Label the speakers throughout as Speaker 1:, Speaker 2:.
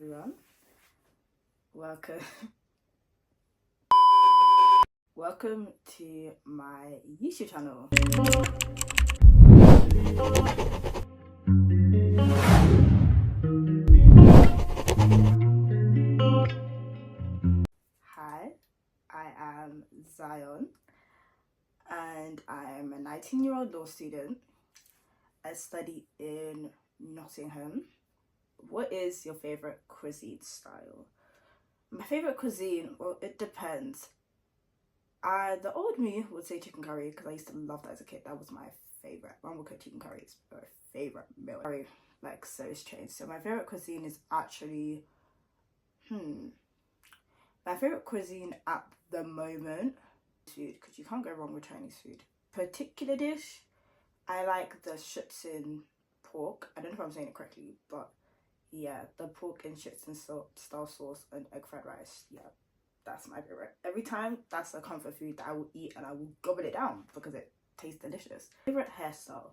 Speaker 1: everyone. Welcome. Welcome to my YouTube channel. Hi, I am Tsion and I'm a 19-year-old law student. I study in Nottingham. What is your favorite cuisine style? My favorite cuisine, well, it depends. The old me would say chicken curry because I used to love that as a kid. That was my favorite. Mum would cook chicken curry. It's my favorite meal. Curry, like, so it's changed. So my favorite cuisine is actually, my favorite cuisine at the moment, food, because you can't go wrong with Chinese food. Particular dish, I like the Cuisine pork. I don't know if I'm saying it correctly, but yeah, the pork and Cuisine style sauce and egg fried rice. Yeah, that's my favorite. Every time, that's a comfort food that I will eat and I will gobble it down because it tastes delicious. Favorite hairstyle?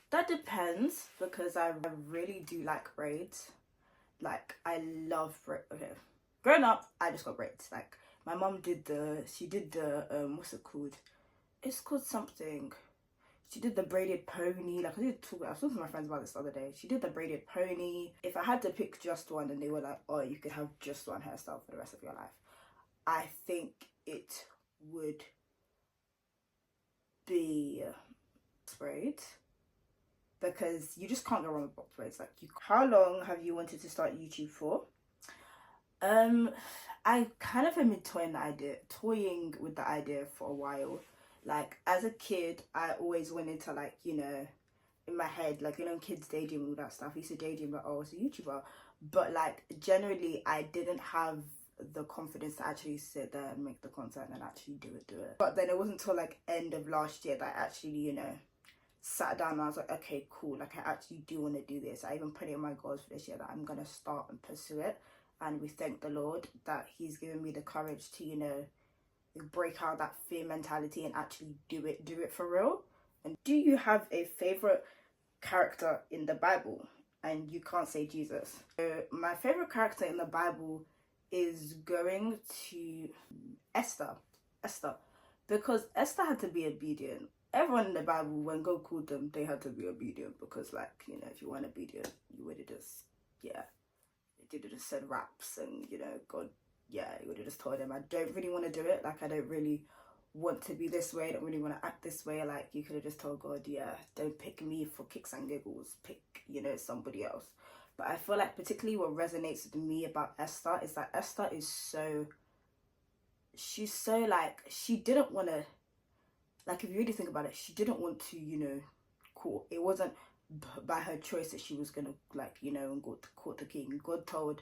Speaker 1: That depends because I really do like braids. Like, I love braids. Okay, growing up, I just got braids. Like, my mom did the what's it called? It's called something. She did the braided pony. Like, I was talking to my friends about this the other day. She did the braided pony. If I had to pick just one and they were like, oh, you could have just one hairstyle for the rest of your life, I think it would be braids, because you just can't go wrong with box braids. Like, how long have you wanted to start YouTube for? I kind of have been toying with the idea for a while. Like, as a kid, I always wanted to, like, you know, in my head, like, you know, kids daydream and all that stuff. I used to daydream like, oh, I was a YouTuber. But, like, generally, I didn't have the confidence to actually sit there and make the content and actually do it. But then it wasn't until, like, end of last year that I actually, you know, sat down and I was like, okay, cool. Like, I actually do want to do this. I even put it in my goals for this year that I'm going to start and pursue it. And we thank the Lord that he's given me the courage to, you know, break out that fear mentality and actually do it for real. And do you have a favorite character in the Bible? And you can't say Jesus. So my favorite character in the Bible is going to Esther, because Esther had to be obedient. Everyone in the Bible, when God called them, they had to be obedient because, like, you know, if you weren't obedient, you would have just, yeah, you would have just said raps and, you know, God, yeah, you would have just told him, I don't really want to do it. Like, I don't really want to be this way. I don't really want to act this way. Like, you could have just told God, yeah, don't pick me for kicks and giggles. Pick, you know, somebody else. But I feel like particularly what resonates with me about Esther is that Esther is so, she's so, like, she didn't want to, like, if you really think about it, she didn't want to, you know, court. It wasn't by her choice that she was going to, like, you know, and go to court the king. God told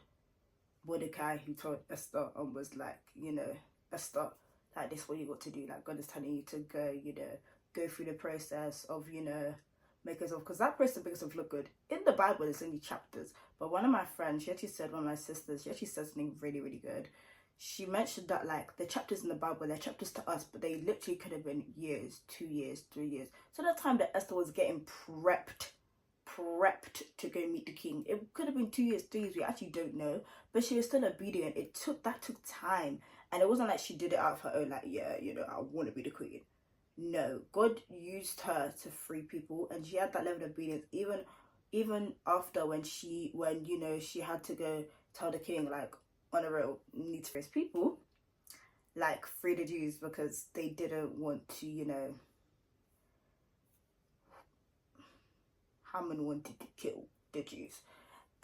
Speaker 1: Mordecai, who told Esther, and was like, you know, Esther, like, this is what you got to do. Like, God is telling you to go, you know, go through the process of, you know, make yourself, because that process makes yourself look good. In the Bible, it's only chapters. But one of my friends, she actually said, one of my sisters, she actually said something really, really good. She mentioned that, like, the chapters in the Bible, they're chapters to us, but they literally could have been years, 2 years, 3 years. So that time that Esther was getting prepped to go meet the king, it could have been 2 years, 3 years, we actually don't know, but she was still obedient. That took time, and it wasn't like she did it out of her own, like, yeah, you know, I want to be the queen. No, God used her to free people, and she had that level of obedience even after when you know, she had to go tell the king, like, on a real, need to raise people, like, free the Jews, because they didn't want to, you know, Haman wanted to kill the Jews.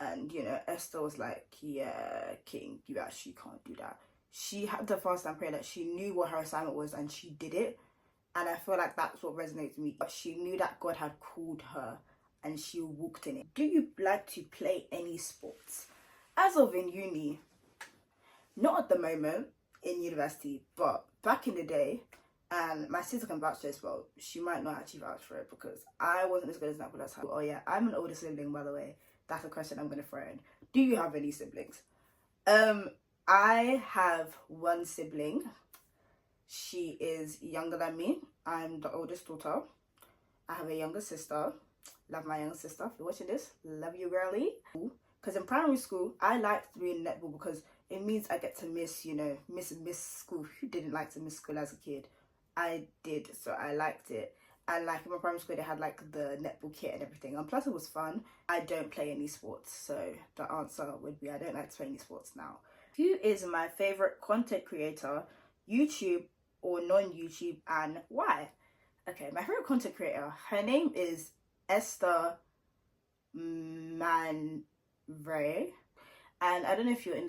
Speaker 1: And, you know, Esther was like, yeah, king, you actually can't do that. She had to fast and pray. That she knew what her assignment was and she did it. And I feel like that's what resonates with me. But she knew that God had called her and she walked in it. Do you like to play any sports? As of in uni, not at the moment in university, but back in the day, and my sister can vouch for this, well, she might not actually vouch for it because I wasn't as good as that for that time. Oh yeah, I'm an older sibling, by the way. That's a question I'm going to throw in. Do you have any siblings? I have one sibling. She is younger than me. I'm the oldest daughter. I have a younger sister. Love my younger sister. If you're watching this, love you, girlie. Because in primary school, I liked doing netball because it means I get to miss, miss school. Who didn't like to miss school as a kid? I did, so I liked it. And like in my primary school, they had like the netball kit and everything. And plus it was fun. I don't play any sports. So the answer would be I don't like to play any sports now. Who is my favorite content creator, YouTube or non-YouTube, and why? Okay, my favorite content creator, her name is Esther Man Ray, and I don't know if you're in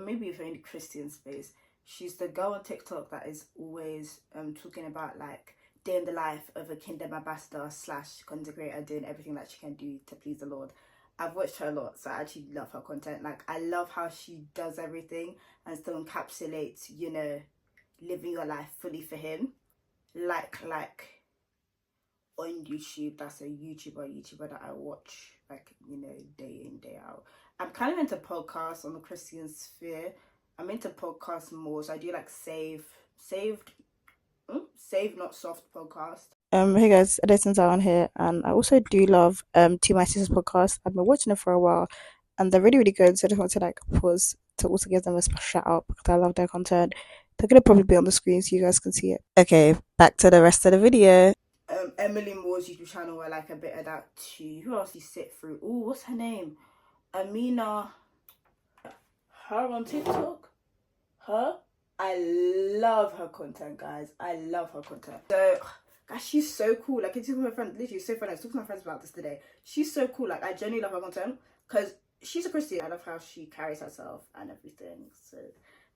Speaker 1: maybe if you're in the Christian space, she's the girl on TikTok that is always talking about like day in the life of a kingdom ambassador / content creator, doing everything that she can do to please the Lord. I've watched her a lot, so I actually love her content. Like, I love how she does everything and still encapsulates, living your life fully for him. Like on YouTube, that's a YouTuber that I watch, like, day in, day out. I'm kind of into podcasts on the Christian sphere. I'm into podcasts more, so I do like saved not soft podcast.
Speaker 2: Hey guys, Tsion here, and I also do love To My Sisters podcast. I've been watching it for a while, and they're really really good. So I just want to like pause to also give them a special shout out because I love their content. They're gonna probably be on the screen so you guys can see it. Okay, back to the rest of the video.
Speaker 1: Emily Moore's YouTube channel, I like a bit of that too. Who else you sit through? Oh, what's her name? Amina. Her on TikTok. Her. I love her content, guys. I love her content. So, guys, she's so cool. Like, it's with my friend, literally so funny. I was talking to my friends about this today. She's so cool. Like, I genuinely love her content because she's a Christian. I love how she carries herself and everything. So,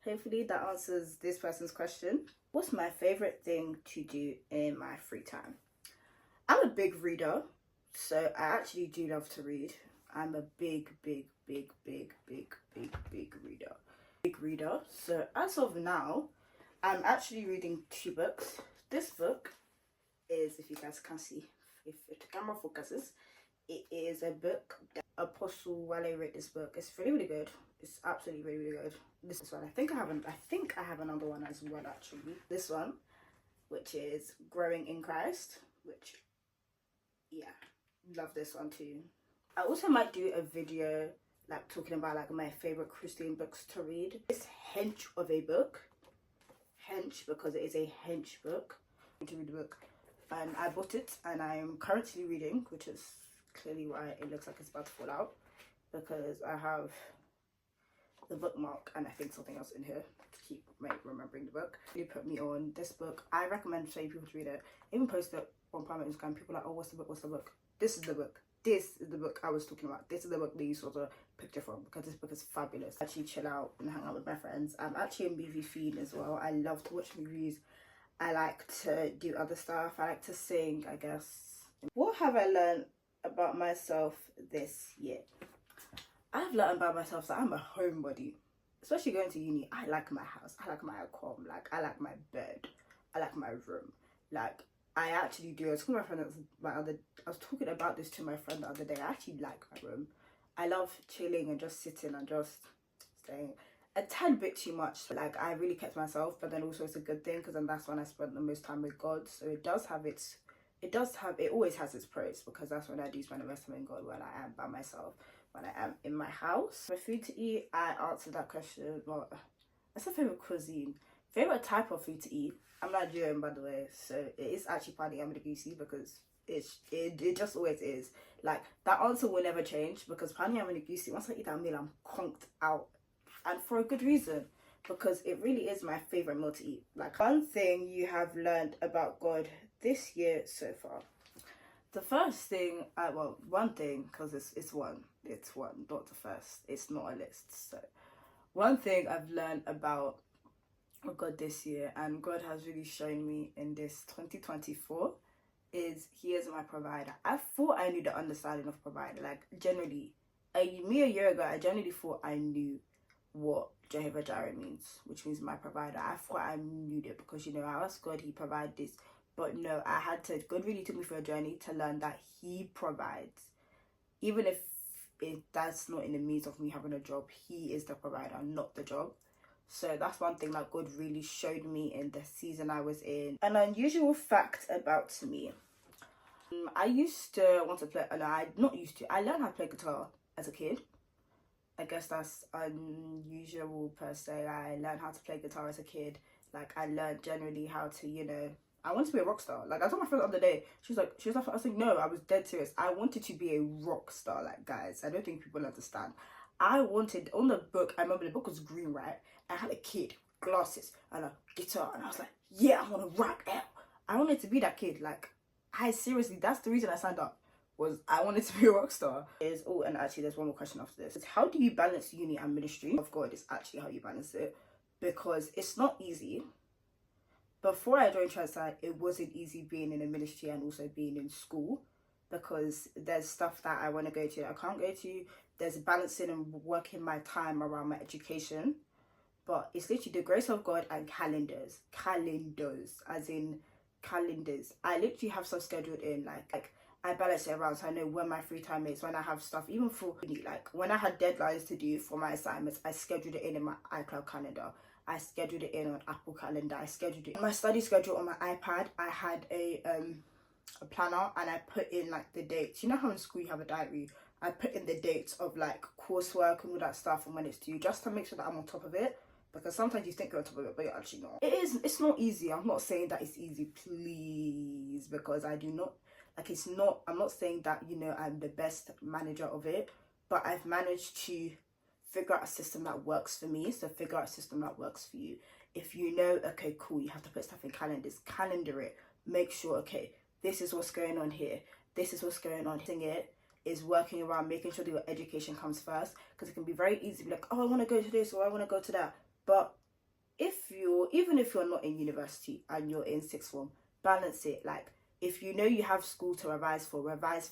Speaker 1: hopefully that answers this person's question. What's my favorite thing to do in my free time? I'm a big reader, so I actually do love to read. I'm a big reader. So as of now, I'm actually reading 2 books. This book is, if you guys can see, if the camera focuses, it is a book that Apostle Wale wrote. This book. It's really good. It's absolutely really good. This one, I think I have another one as well actually. This one, which is Growing in Christ, which, yeah, love this one too. I also might do a video like talking about like my favorite Christian books to read. This hench of a book, hench because it is a hench book, to read the book, and I bought it and I'm currently reading, which is clearly why it looks like it's about to fall out, because I have the bookmark and I think something else in here to keep remembering the book. They put me on this book. I recommend so people to read it. I even post it on private Instagram. People are like, oh, what's the book? This is the book. This is the book I was talking about. This is the book that you saw the picture from, because this book is fabulous. Actually chill out and hang out with my friends. I'm actually a movie fiend as well. I love to watch movies. I like to do other stuff. I like to sing, I guess. What have I learned about myself this year? I've learned about myself that I'm a homebody. Especially going to uni, I like my house. I like my home. Like, I like my bed. I like my room. Like, I actually do. I was talking about this to my friend the other day. I actually like my room. I love chilling and just sitting and just staying. A tad bit too much. Like, I really kept myself, but then also it's a good thing because then that's when I spent the most time with God. So it always has its pros, because that's when I do spend the most time in God, when I am by myself, when I am in my house. My food to eat, I answered that question. Well, that's a favorite cuisine. Favorite type of food to eat. I'm Nigerian, by the way, so it is actually partly I'm because it just always is. Like, that answer will never change, because pani I'm once I eat that meal, I'm conked out, and for a good reason, because it really is my favorite meal to eat. Like, one thing you have learned about God this year so far. The first thing, one thing, because it's one, not the first. It's not a list. So, one thing I've learned about God this year, and God has really shown me in this 2024, is He is my provider. I thought I knew the understanding of provider. Like, generally, a year ago, I generally thought I knew what Jehovah Jireh means, which means my provider. I thought I knew it because, I asked God, He provided this. But no, God really took me for a journey to learn that He provides. Even if that's not in the means of me having a job, He is the provider, not the job. So that's one thing that God really showed me in the season I was in. An unusual fact about me. I used to want to play, I learned how to play guitar as a kid. I guess that's unusual per se. I learned how to play guitar as a kid. Like, I learned generally how to, you know, I wanted to be a rock star. Like, I told my friend the other day, she was like, I was like, no, I was dead serious. I wanted to be a rock star. Like, guys, I don't think people understand. I wanted, on the book, I remember the book was green, right? I had a kid, glasses, and a guitar, and I was like, yeah, I want to rock out. I wanted to be that kid. Like, I seriously, that's the reason I signed up, was I wanted to be a rock star. And actually there's one more question after this. It's how do you balance uni and ministry? Of God, it's actually how you balance it, because it's not easy. Before I joined Transide, it wasn't easy being in a ministry and also being in school, because there's stuff that I want to go to I can't go to. There's balancing and working my time around my education. But it's literally the grace of God and calendars, as in calendars. I literally have stuff scheduled in, like I balance it around, so I know when my free time is, when I have stuff, even for, like, when I had deadlines to do for my assignments, I scheduled it in my iCloud calendar. I scheduled it in on Apple Calendar. I scheduled it in my study schedule on my iPad. I had a planner, and I put in, like, the dates. You know how in school you have a diary? I put in the dates of, like, coursework and all that stuff and when it's due, just to make sure that I'm on top of it. Because sometimes you think you're on top of it, but you're actually not. It's not easy. I'm not saying that it's easy, please, because I do not, like, it's not, I'm not saying that, you know, I'm the best manager of it, but I've managed to figure out a system that works for me. So figure out a system that works for you. If you know, okay, cool, you have to put stuff in calendars, calendar it. Make sure, okay, this is what's going on here. This is what's going on. It is working around making sure that your education comes first, because it can be very easy to be like, oh, I want to go to this or I want to go to that. But even if you're not in university and you're in sixth form, balance it. Like, if you know you have school to revise for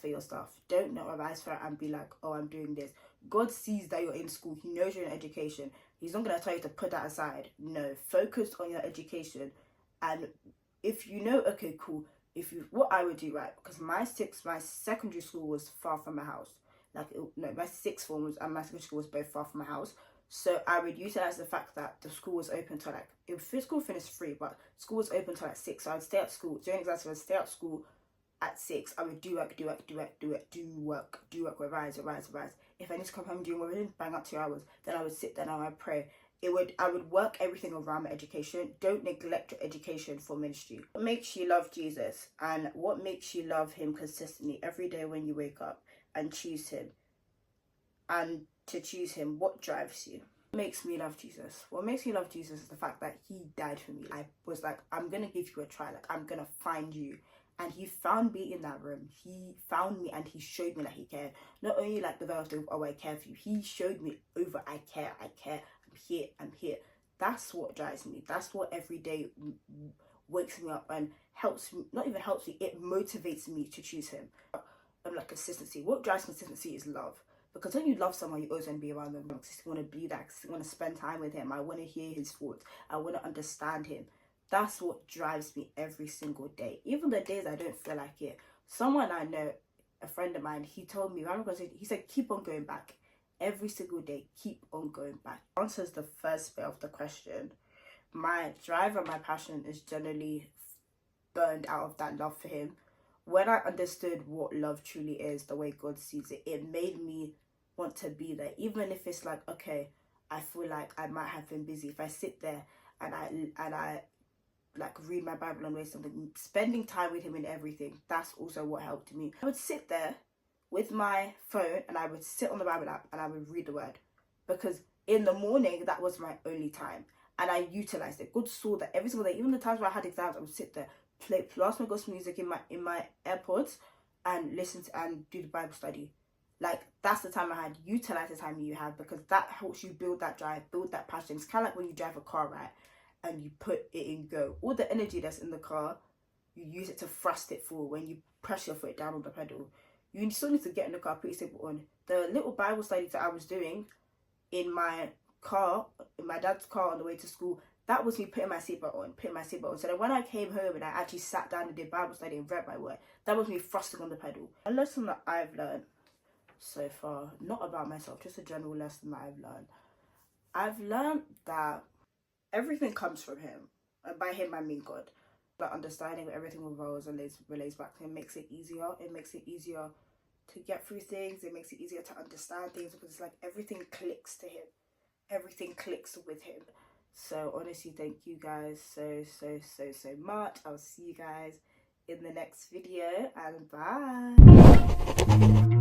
Speaker 1: your stuff. Don't not revise for it and be like, oh, I'm doing this. God sees that you're in school. He knows you're in education. He's not going to tell you to put that aside. No, focus on your education. And if you know, okay, cool, what I would do, right, because my secondary school was far from my house. Like, my sixth form was, and my secondary school was both far from my house. So I would utilize the fact that the school was open till, like, school finished 3, but school was open till, like, 6. So I'd stay at school during exams. I'd stay at school at 6. I would do work, revise. If I need to come home during revision, bang out 2 hours. Then I would sit there and I would pray. I would work everything around my education. Don't neglect your education for ministry. What makes you love Jesus, and what makes you love him consistently every day when you wake up and choose him? And to choose him, what drives you? What makes me love Jesus? What makes me love Jesus is the fact that he died for me. I was like, I'm gonna give you a try. Like, I'm gonna find you. And he found me in that room. He found me and he showed me that he cared. Not only like the verse of, oh, I care for you. He showed me over, I care. I'm here. That's what drives me. That's what every day wakes me up and helps me, not even helps me, it motivates me to choose him. Like, consistency. What drives consistency is love. Because when you love someone, you always want to be around them. I just want to be that. I want to spend time with him. I want to hear his thoughts. I want to understand him. That's what drives me every single day. Even the days I don't feel like it. Someone I know, a friend of mine, he told me, he said, keep on going back. Every single day, keep on going back. Answers the first bit of the question. My drive and my passion is generally burned out of that love for him. When I understood what love truly is, the way God sees it, it made me want to be there. Even if it's like, okay, I feel like I might have been busy. If I sit there and I like read my Bible and read something, spending time with him in everything, that's also what helped me. I would sit there with my phone and I would sit on the Bible app and I would read the word, because in the morning that was my only time and I utilized it. God saw that every single day. Even the times where I had exams, I would sit there, blast my gospel music in my AirPods and listen to and do the Bible study. Like, that's the time I had. Utilize the time you have, because that helps you build that drive, build that passion. It's kind of like when you drive a car, right, and you put it in go. All the energy that's in the car, you use it to thrust it forward. When you press your foot down on the pedal, you still need to get in the car, put your seatbelt on. The little Bible study that I was doing in my car, in my dad's car on the way to school, that was me putting my seatbelt on. So then when I came home and I actually sat down and did Bible study and read my word, that was me thrusting on the pedal. A lesson that I've learned so far, not about myself, just a general lesson that I've learned that everything comes from him, and by him I mean God. But understanding everything revolves and relates back to him makes it easier. It makes it easier to get through things. It makes it easier to understand things because it's like everything clicks to him. Everything clicks with him. So honestly, thank you guys so much. I'll see you guys in the next video, and bye.